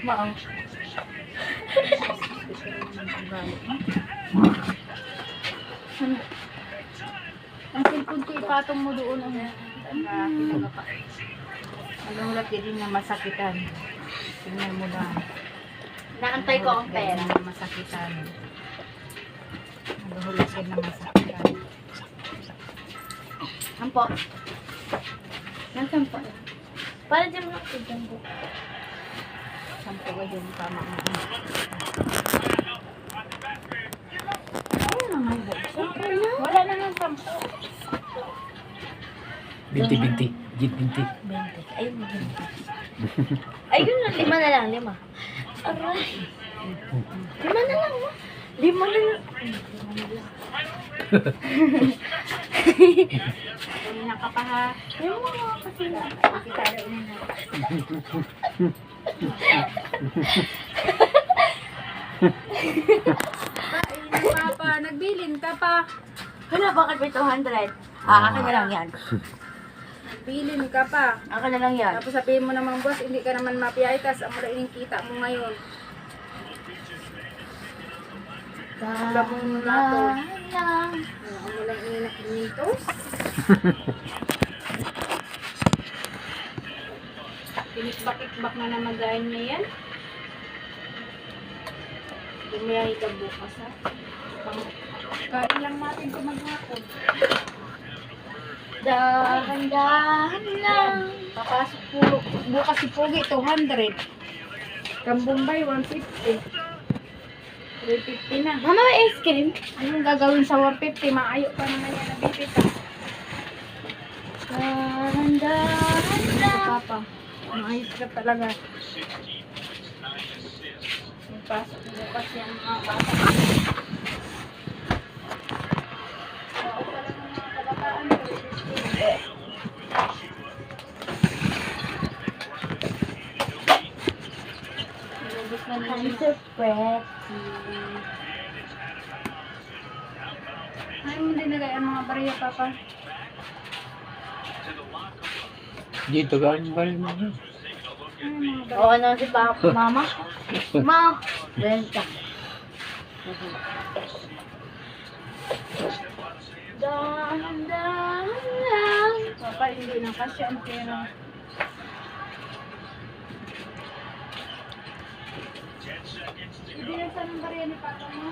Maang. Ang cellphone ko ipatong mo doon. Anong laki din na masakitan. Tingnan mo lang. Naantay ko ang pera. Na masakitan. Naghulog din na masakitan. Ampo. Nasaan po? Para dyan mo ako dyan po. Sampo ka yung tama mo. Ano naman po? Wala na ng sampo. Binti. Git binti. 20. Ayun, 20. Ayun na, 5 na lang, 5. Aray. 5 na lang, ma. 5 na lang. Kanina ka pa ha. Yung mga kasi na. Kita rin na. Papa, nagbilin ka pa. Hala, bakit may 200? Akin na lang yan. Bilin ka pa. Akin na lang yan. Tapos sabihin mo naman, boss, hindi ka naman mapiyay kasi ang mula kita mo ngayon. Wala mo na to. lang. Ang mulang ininak dito. Pinikbak-ikbak na naman dahil niya yan. Dumiyahi ka bukas ha. Kain lang natin ito maghapon. Dahan-dahan lang. Papasok po, bukas si Pogi, 200. Kambumbay, 150. 350 na. Mama, may ice cream? Anong gagawin sa 150? Maayo pa naman yan nabibita. Dahan-dahan lang. Papa, maayos ka talaga. Pasok bukas yan mga bata. Oo, pala ng mga kabataan. 350. Nilubos na I'm naman. so pretty. Ay, mo dinagay ang mga bariya, Papa. Dito galing ba rin mo? Ay, mga bariya. Oo na si Papa, Mama. Ma, benta. Dahan-dahan lang. Papa, hindi na kasi ang pera. Hindi na sa ng bariya ni Papa mo.